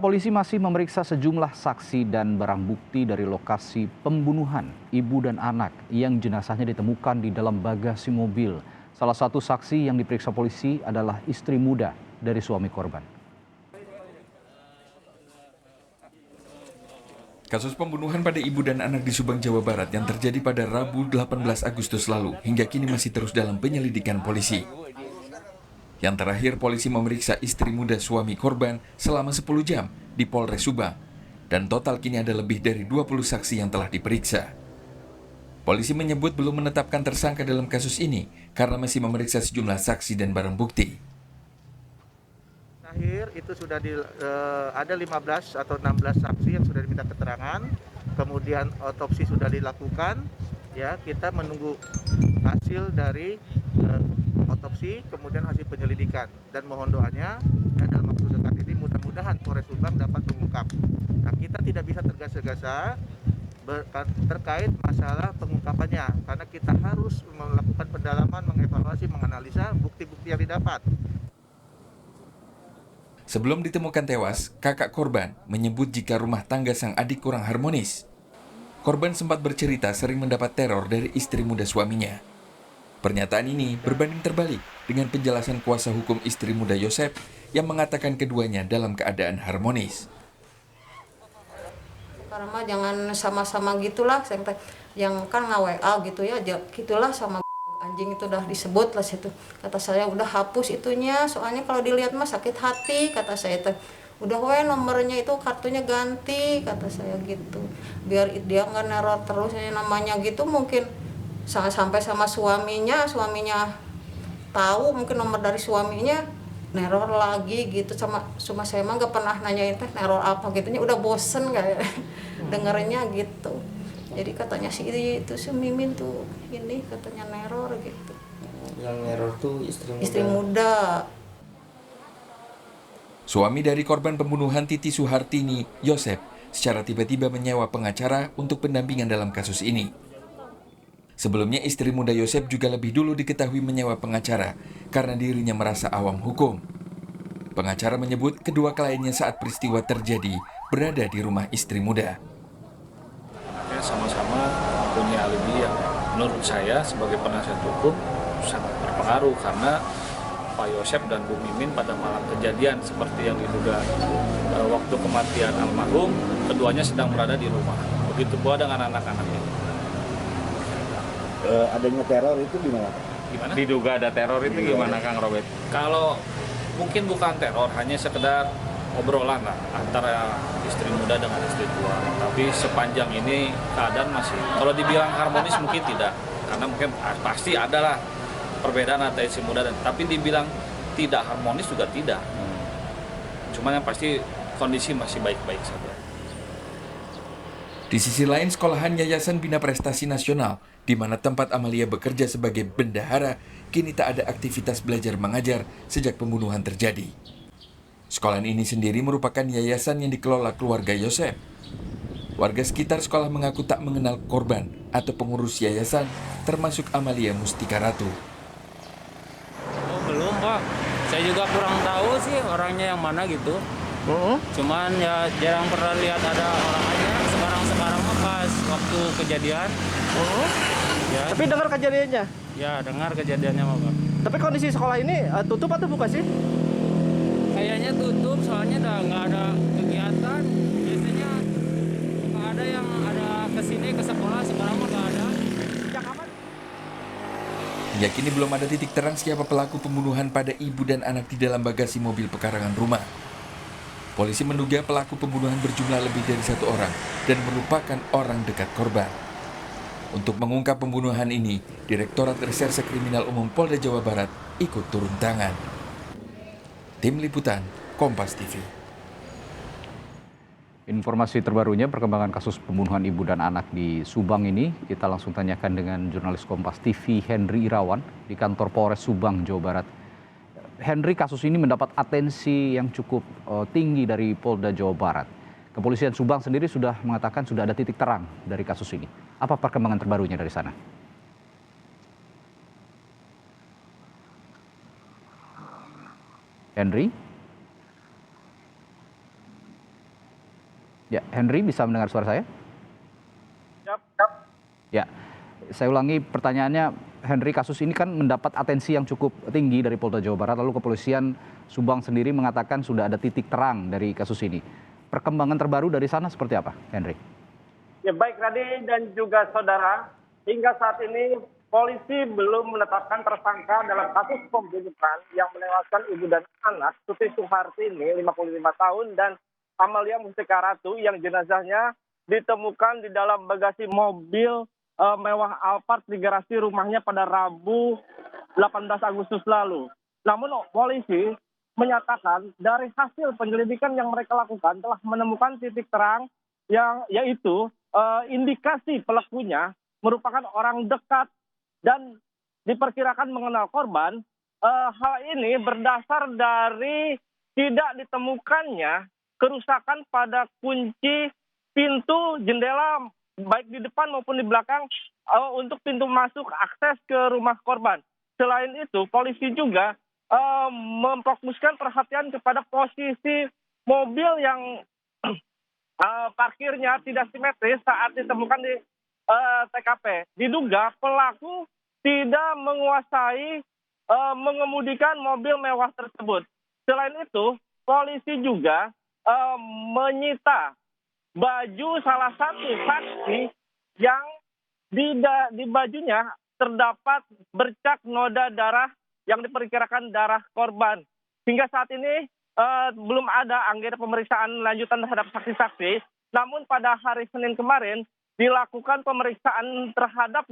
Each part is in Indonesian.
Polisi masih memeriksa sejumlah saksi dan barang bukti dari lokasi pembunuhan ibu dan anak yang jenazahnya ditemukan di dalam bagasi mobil. Salah satu saksi yang diperiksa polisi adalah istri muda dari suami korban. Kasus pembunuhan pada ibu dan anak di Subang, Jawa Barat yang terjadi pada Rabu 18 Agustus lalu hingga kini masih terus dalam penyelidikan polisi. Yang terakhir, polisi memeriksa istri muda suami korban selama 10 jam di Polres Subang. Dan total kini ada lebih dari 20 saksi yang telah diperiksa. Polisi menyebut belum menetapkan tersangka dalam kasus ini karena masih memeriksa sejumlah saksi dan barang bukti. Terakhir itu sudah ada 15 atau 16 saksi yang sudah diminta keterangan, kemudian otopsi sudah dilakukan, ya kita menunggu hasil dari otopsi, kemudian hasil penyelidikan dan mohon doanya ya, dalam waktu dekat ini mudah-mudahan Polres Subang dapat mengungkap. Nah kita tidak bisa tergesa-gesa terkait masalah pengungkapannya karena kita harus melakukan pendalaman, mengevaluasi, menganalisa bukti-bukti yang didapat. Sebelum ditemukan tewas, kakak korban menyebut jika rumah tangga sang adik kurang harmonis. Korban sempat bercerita sering mendapat teror dari istri muda suaminya. Pernyataan ini berbanding terbalik dengan penjelasan kuasa hukum istri muda Yosep yang mengatakan keduanya dalam keadaan harmonis. Karena jangan sama-sama gitulah, yang kan nge-WA gitu ya, gitulah sama anjing itu udah disebut lah situ. Kata saya udah hapus itunya, soalnya kalau dilihat mah sakit hati, kata saya teh. Udah nomornya itu kartunya ganti, kata saya gitu. Biar dia nggak neror terus, namanya gitu mungkin sampai sama suaminya tahu mungkin nomor dari suaminya neror lagi gitu sama saya mah nggak pernah nanyain teh neror apa gitunya, udah bosen kayak dengernya gitu. Jadi katanya si itu si Mimin tuh ini katanya neror gitu. Yang neror tuh Istri muda. Suami dari korban pembunuhan Titi Suhartini, Yosep, secara tiba-tiba menyewa pengacara untuk pendampingan dalam kasus ini. Sebelumnya istri muda Yosep juga lebih dulu diketahui menyewa pengacara karena dirinya merasa awam hukum. Pengacara menyebut kedua kliennya saat peristiwa terjadi berada di rumah istri muda. Sama-sama punya alibi yang menurut saya sebagai penasihat hukum sangat berpengaruh karena Pak Yosep dan Bu Mimin pada malam kejadian seperti yang diduga waktu kematian almarhum, keduanya sedang berada di rumah. Begitu pula dengan anak-anaknya. Adanya teror itu gimana? Gimana? Diduga ada teror itu gimana Kang Robert? Kalau mungkin bukan teror, hanya sekedar obrolan lah antara istri muda dengan istri tua. Tapi sepanjang ini keadaan masih, kalau dibilang harmonis mungkin tidak, karena mungkin pasti adalah perbedaan antara istri muda dan, tapi dibilang tidak harmonis juga tidak. Cuman yang pasti kondisi masih baik-baik saja. Di sisi lain, sekolahan Yayasan Bina Prestasi Nasional, di mana tempat Amalia bekerja sebagai bendahara, kini tak ada aktivitas belajar mengajar sejak pembunuhan terjadi. Sekolahan ini sendiri merupakan yayasan yang dikelola keluarga Yosep. Warga sekitar sekolah mengaku tak mengenal korban atau pengurus yayasan, termasuk Amalia Mustika Ratu. Oh, belum Pak, saya juga kurang tahu sih orangnya yang mana gitu. Cuman ya jarang pernah lihat ada orangnya. Sekarang pas waktu kejadian. Ya, Tapi dengar kejadiannya? Ya dengar kejadiannya Pak. Tapi kondisi sekolah ini tutup atau buka sih? Kayaknya tutup soalnya udah nggak ada kegiatan. Biasanya ada yang ada kesini ke sekolah, sekarang mah nggak ada. Sejak kapan? Hingga kini belum ada titik terang siapa pelaku pembunuhan pada ibu dan anak di dalam bagasi mobil pekarangan rumah. Polisi menduga pelaku pembunuhan berjumlah lebih dari satu orang dan merupakan orang dekat korban. Untuk mengungkap pembunuhan ini, Direktorat Reserse Kriminal Umum Polda Jawa Barat ikut turun tangan. Tim Liputan, Kompas TV. Informasi terbarunya perkembangan kasus pembunuhan ibu dan anak di Subang ini kita langsung tanyakan dengan jurnalis Kompas TV Henry Irawan di kantor Polres Subang, Jawa Barat. Henry, kasus ini mendapat atensi yang cukup tinggi dari Polda Jawa Barat. Kepolisian Subang sendiri sudah mengatakan sudah ada titik terang dari kasus ini. Apa perkembangan terbarunya dari sana? Henry? Ya, Henry bisa mendengar suara saya? Ya, saya ulangi pertanyaannya, Henry, kasus ini kan mendapat atensi yang cukup tinggi dari Polda Jawa Barat, lalu kepolisian Subang sendiri mengatakan sudah ada titik terang dari kasus ini. Perkembangan terbaru dari sana seperti apa, Henry? Ya baik Radi dan juga saudara, hingga saat ini polisi belum menetapkan tersangka dalam kasus pembunuhan yang menewaskan ibu dan anak Tuti Suhartini 55 tahun dan Amalia Mustika Ratu yang jenazahnya ditemukan di dalam bagasi mobil mewah Alphard di garasi rumahnya pada Rabu 18 Agustus lalu. Namun polisi menyatakan dari hasil penyelidikan yang mereka lakukan telah menemukan titik terang yang yaitu indikasi pelakunya merupakan orang dekat dan diperkirakan mengenal korban. Hal ini berdasar dari tidak ditemukannya kerusakan pada kunci pintu jendela baik di depan maupun di belakang untuk pintu masuk akses ke rumah korban. Selain itu, polisi juga memfokuskan perhatian kepada posisi mobil yang parkirnya tidak simetris saat ditemukan di TKP. Diduga pelaku tidak menguasai mengemudikan mobil mewah tersebut. Selain itu, polisi juga menyita baju salah satu saksi yang di bajunya terdapat bercak noda darah yang diperkirakan darah korban. Hingga saat ini belum ada agenda pemeriksaan lanjutan terhadap saksi-saksi. Namun pada hari Senin kemarin dilakukan pemeriksaan terhadap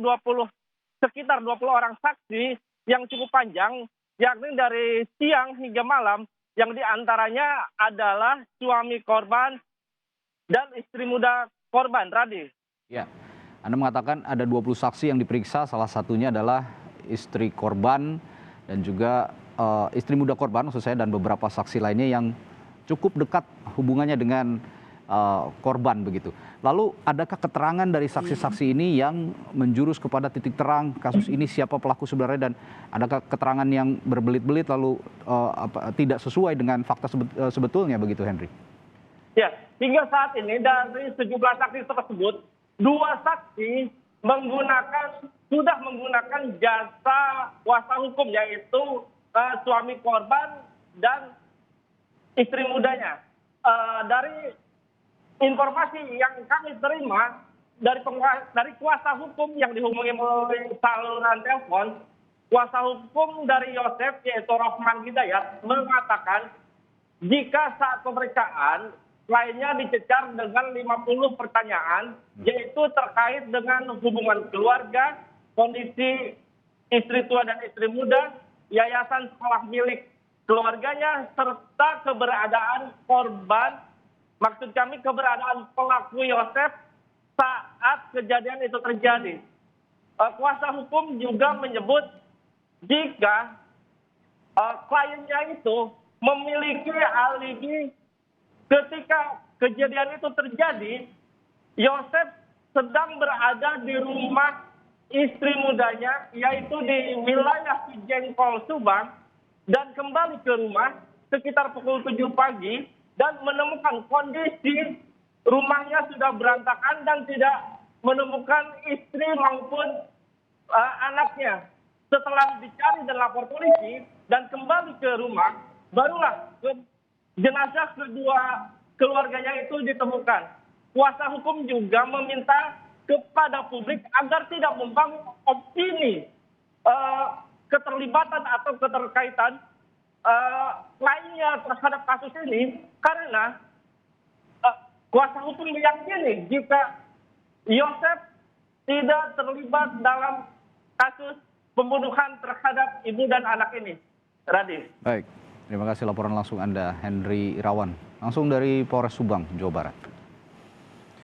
sekitar 20 orang saksi yang cukup panjang, yakni dari siang hingga malam, yang diantaranya adalah suami korban dan istri muda korban. Radi. Ya, Anda mengatakan ada 20 saksi yang diperiksa, salah satunya adalah istri korban dan juga istri muda korban maksud saya, dan beberapa saksi lainnya yang cukup dekat hubungannya dengan korban begitu. Lalu adakah keterangan dari saksi-saksi ini yang menjurus kepada titik terang kasus ini, siapa pelaku sebenarnya, dan adakah keterangan yang berbelit-belit lalu tidak sesuai dengan fakta sebetulnya begitu, Henry? Ya, hingga saat ini dari sejumlah saksi tersebut, 2 saksi sudah menggunakan jasa kuasa hukum, yaitu suami korban dan istri mudanya. Dari informasi yang kami terima dari kuasa hukum yang dihubungi melalui saluran telepon, kuasa hukum dari Yosef yaitu Rohman Hidayat mengatakan jika saat pemeriksaan lainnya dicecar dengan 50 pertanyaan, yaitu terkait dengan hubungan keluarga, kondisi istri tua dan istri muda, yayasan sekolah milik keluarganya, serta keberadaan korban, maksud kami keberadaan pelaku Yosef saat kejadian itu terjadi. Kuasa hukum juga menyebut jika kliennya itu memiliki alibi ketika kejadian itu terjadi, Yosef sedang berada di rumah istri mudanya, yaitu di wilayah Cijengkol, Subang, dan kembali ke rumah sekitar pukul 7 pagi dan menemukan kondisi rumahnya sudah berantakan dan tidak menemukan istri maupun anaknya. Setelah dicari dan lapor polisi dan kembali ke rumah, barulah jenazah kedua keluarganya itu ditemukan. Kuasa hukum juga meminta kepada publik agar tidak membangun opini keterlibatan atau keterkaitan lainnya terhadap kasus ini, karena kuasa hukum meyakini jika Yosef tidak terlibat dalam kasus pembunuhan terhadap ibu dan anak ini. Radi. Baik. Terima kasih laporan langsung Anda, Henry Irawan, langsung dari Polres Subang, Jawa Barat.